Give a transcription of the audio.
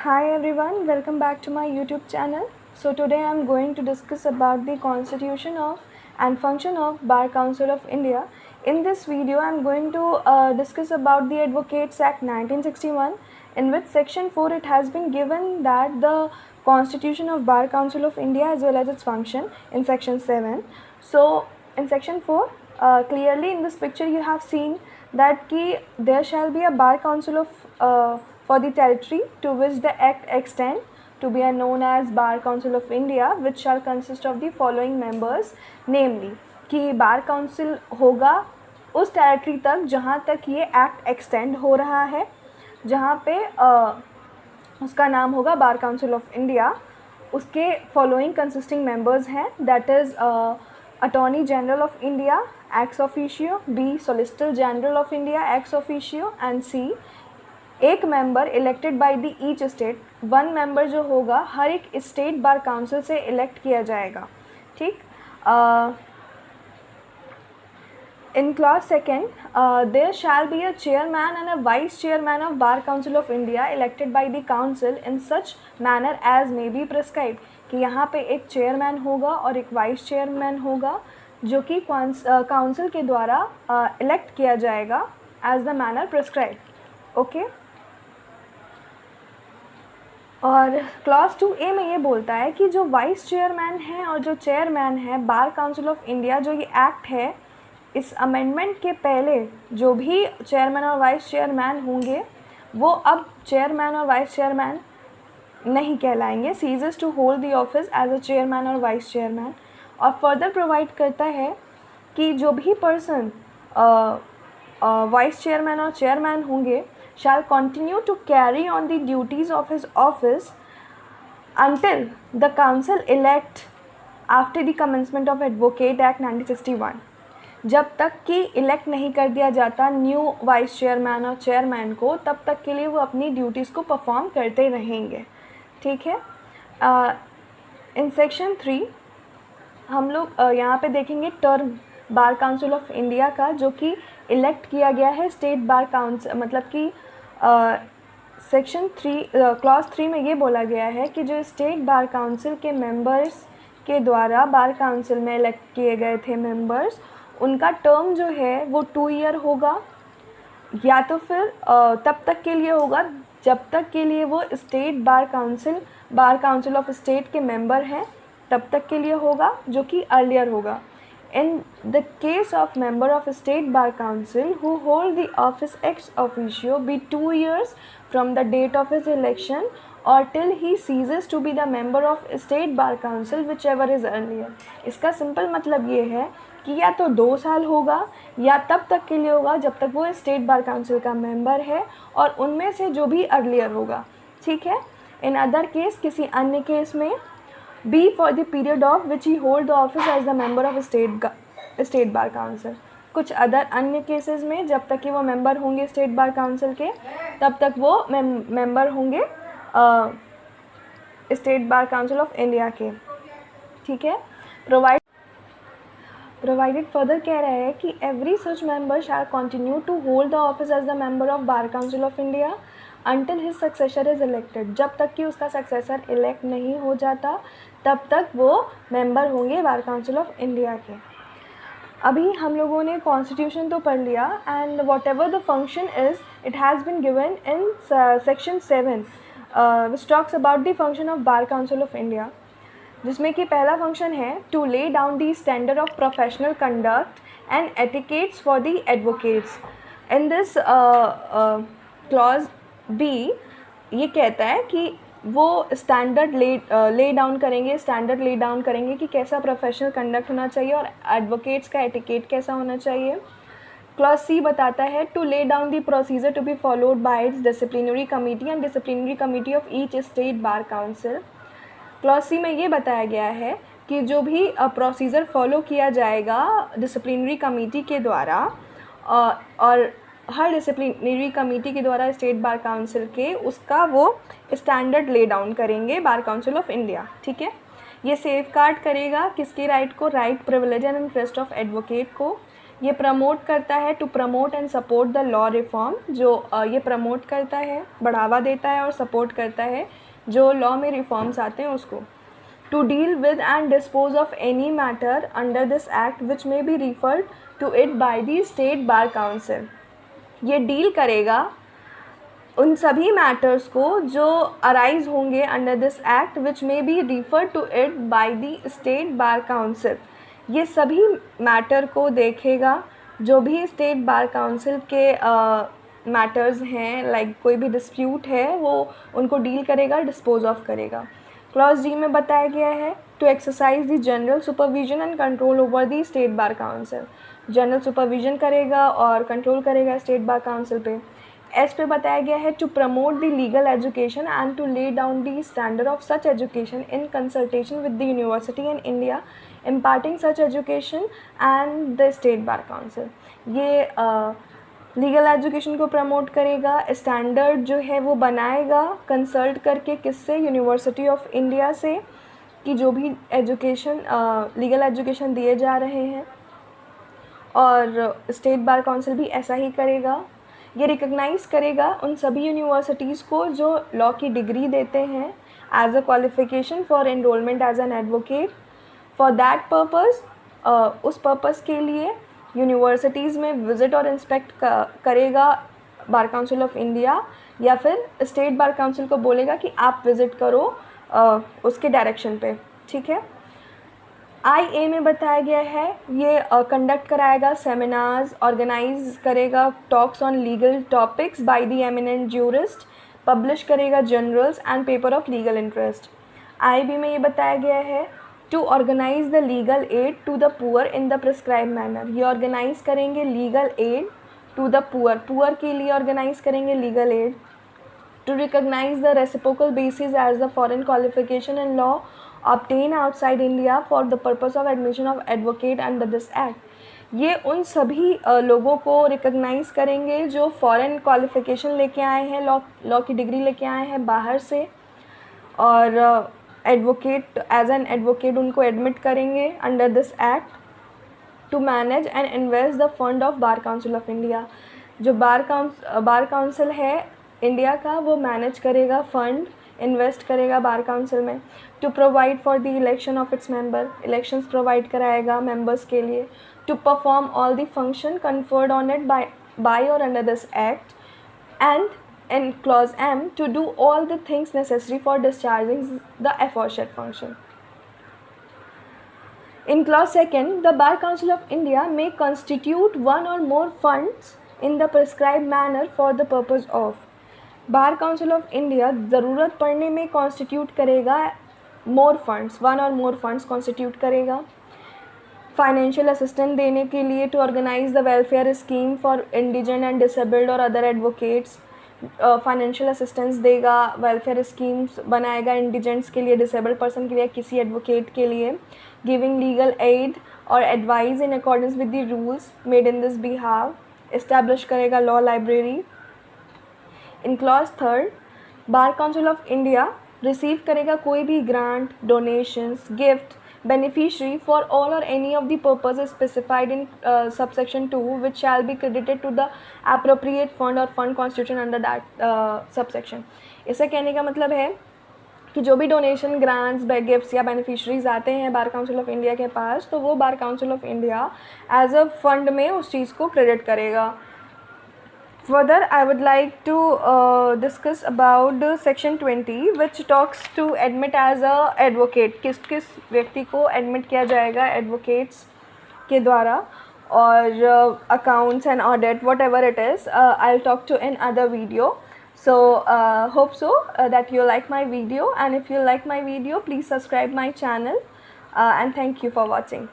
Hi everyone, welcome back to my YouTube channel. So today I am going to discuss about the constitution of and function of Bar Council of India. In this video I am going to discuss about the Advocates Act 1961, in which section 4 it has been given that the constitution of Bar Council of India as well as its function in section 7. So in section 4 clearly in this picture you have seen that there shall be a Bar Council of for the territory to which the act extend to be known as Bar Council of India, which shall consist of the following members, namely कि bar council होगा उस territory तक जहाँ तक ये act extend हो रहा है, जहाँ पे उसका नाम होगा बार काउंसिल ऑफ इंडिया. उसके फॉलोइंग कंसिस्टिंग मेंबर्स हैं, that is attorney general of India ex officio, B solicitor general of India ex officio, and C एक member elected by the each state. One member जो होगा हर एक state bar council से elect किया जाएगा. ठीक. In clause 2, there shall be a chairman and a vice chairman of Bar Council of India elected by the council in such manner as may be prescribed. कि यहाँ पे एक chairman होगा और एक वाइस चेयरमैन होगा जो कि काउंसिल के द्वारा इलेक्ट किया जाएगा as the manner prescribe. Okay. और क्लॉज 2A में ये बोलता है कि जो वाइस चेयरमैन है और जो चेयरमैन है बार काउंसिल ऑफ इंडिया, जो ये एक्ट है, इस अमेंडमेंट के पहले जो भी चेयरमैन और वाइस चेयरमैन होंगे वो अब चेयरमैन और वाइस चेयरमैन नहीं कहलाएंगे, ceases to hold the office as a chairman और वाइस चेयरमैन. और फर्दर प्रोवाइड करता है कि जो भी पर्सन वाइस चेयरमैन और चेयरमैन होंगे shall continue to carry on the duties of his office until the council elect after the commencement of Advocate Act 1961. जब तक कि इलेक्ट नहीं कर दिया जाता न्यू वाइस चेयरमैन और चेयरमैन को, तब तक के लिए वो अपनी ड्यूटीज़ को परफॉर्म करते रहेंगे. ठीक है. इन सेक्शन 3 हम लोग यहाँ पे देखेंगे term bar council of India का, जो कि इलेक्ट किया गया है स्टेट बार काउंसिल. मतलब कि सेक्शन 3 क्लॉज 3 में ये बोला गया है कि जो स्टेट बार काउंसिल के मेंबर्स के द्वारा बार काउंसिल में इलेक्ट किए गए थे मेंबर्स, उनका टर्म जो है वो 2 ईयर होगा, या तो फिर तब तक के लिए होगा जब तक के लिए वो state bar council of state के मेंबर हैं, तब तक के लिए होगा, जो कि अर्लियर होगा. In the case of member of state bar council who hold the office ex officio be 2 years from the date of his election or till he ceases to be the member of state bar council whichever is earlier. इसका simple मतलब ये है कि या तो 2 साल होगा या तब तक के लिए होगा जब तक वो स्टेट बार काउंसिल का मेंबर है, और उनमें से जो भी अर्लियर होगा. ठीक है. इन अदर केस, किसी अन्य केस में B for the period of which he hold the office as the member of state bar council. कुछ अन्य केसेस में जब तक कि वो मेंबर होंगे स्टेट बार काउंसिल के, तब तक वो मेंबर होंगे state bar council of India के. ठीक है. प्रोवाइडेड फर्दर कह रहा है कि every such member shall continue to hold the office as the member of bar council of India until his successor is elected. जब तक कि उसका सक्सेसर इलेक्ट नहीं हो जाता तब तक वो मेंबर होंगे बार काउंसिल ऑफ इंडिया के. अभी हम लोगों ने कॉन्स्टिट्यूशन तो पढ़ लिया, and what the function is it has been given in section 7 which talks about the function of bar council of India, जिसमें कि पहला फंक्शन है to lay down the standard of professional conduct and etiquettes for the advocates. In this clause B ये कहता है कि वो standard lay down करेंगे कि कैसा प्रोफेशनल कंडक्ट होना चाहिए और एडवोकेट्स का एटिकेट कैसा होना चाहिए. क्लॉज C बताता है to lay down the procedure to be followed by its disciplinary committee and disciplinary committee of each state bar council. Clause C में ये बताया गया है कि जो भी प्रोसीजर फॉलो किया जाएगा डिसिप्लिनरी कमिटी के द्वारा और हर डिसिप्लिनरी कमेटी के द्वारा स्टेट बार काउंसिल के, उसका वो स्टैंडर्ड ले डाउन करेंगे बार काउंसिल ऑफ इंडिया. ठीक है. ये सेफ गार्ड करेगा किसके राइट को, right, privilege and interest of advocate को. ये प्रमोट करता है, to promote and support the law reform, जो ये प्रमोट करता है, बढ़ावा देता है और सपोर्ट करता है जो लॉ में रिफॉर्म्स आते हैं उसको। To deal with and dispose of any matter under this act which may be referred to it by the state bar council. ये डील करेगा उन सभी मैटर्स को जो अराइज होंगे under this act which may be refer to it by the state bar council. ये सभी matter को देखेगा जो भी स्टेट बार काउंसिल के मैटर्स हैं, लाइक कोई भी डिस्प्यूट है वो उनको डील करेगा, डिस्पोज ऑफ करेगा। क्लॉज डी में बताया गया है to exercise the general supervision and control over the state bar council. General supervision करेगा और कंट्रोल करेगा स्टेट बार काउंसिल पे। एस पे बताया गया है to promote the legal education and to lay down the standard of such education in consultation with the university in India imparting such education and the state bar council. ये legal education को promote करेगा, standard जो है वो बनाएगा consult करके, किससे, university of India से, कि जो भी एजुकेशन लीगल एजुकेशन दिए जा रहे हैं, और स्टेट बार काउंसिल भी ऐसा ही करेगा। ये रिकग्नाइज़ करेगा उन सभी यूनिवर्सिटीज़ को जो लॉ की डिग्री देते हैं as a qualification for enrolment as an advocate. For that purpose, उस पर्पज़ के लिए यूनिवर्सिटीज़ में विज़िट और इंस्पेक्ट करेगा बार काउंसिल ऑफ इंडिया, या फिर स्टेट बार काउंसिल को बोलेगा कि आप विज़िट करो उसके डायरेक्शन पे, ठीक है। IA में बताया गया है ये कंडक्ट कराएगा सेमिनार्स, ऑर्गेनाइज करेगा talks on legal topics by the eminent jurist, publish करेगा journals and paper of legal interest. IB में ये बताया गया है to organise the legal aid to the poor in the prescribe manner. ये organise करेंगे legal aid to the poor, poor के लिए ऑर्गेनाइज करेंगे legal aid. To recognise the reciprocal basis as the foreign qualification in law obtain outside India for the purpose of admission of advocate under this act। ये उन सभी लोगों को recognise करेंगे जो फॉरेन क्वालिफ़िकेशन लेके आए हैं, लॉ की डिग्री लेके आए हैं बाहर से, और एडवोकेट एज एन एडवोकेट उनको एडमिट करेंगे under this act. To manage and invest the fund of bar council of India. जो बार काउंसिल है इंडिया का वो मैनेज करेगा फंड, इन्वेस्ट करेगा बार काउंसिल में। To provide for the election of its member, elections provide कराएगा members के लिए। To perform all the function conferred on it by और under this act, and in clause M to do all the things necessary for discharging the aforesaid function. In clause second, the Bar Council of India may constitute one or more funds in the prescribed manner for the purpose of। Bar council of India ज़रूरत पड़ने में constitute करेगा more funds, one और more funds constitute करेगा financial assistance देने के लिए। To organise the welfare scheme for indigent and disabled और अदर एडवोकेट्स, फाइनेंशियल असिस्टेंस देगा, वेलफेयर स्कीम्स बनाएगा इंडिजेंट्स के लिए, डिसेबल्ड पर्सन के लिए, किसी एडवोकेट के लिए। गिविंग लीगल एड और advice in accordance with the rules made in this बिहाव। इस्टेब्लिश करेगा law library. In clause third, bar council of India receive करेगा कोई भी grant, donations, gift, beneficiary for all or any of the purposes specified in subsection 2 which shall be credited to the appropriate fund or fund constitution under that subsection। इसे कहने का मतलब है कि जो भी डोनेशन, ग्रांट्स, गिफ्ट्स या beneficiaries आते हैं बार काउंसिल ऑफ इंडिया के पास, तो वो bar council of India as a fund में उस चीज़ को क्रेडिट करेगा। Further, I would like to discuss about section 20 which talks to admit as a advocate। किस किस व्यक्ति को एडमिट किया जाएगा एडवोकेट्स के द्वारा, और accounts and audit whatever it is, I'll talk to in other video। So hope so that you like my video, and if you like my video please subscribe my channel, and thank you for watching।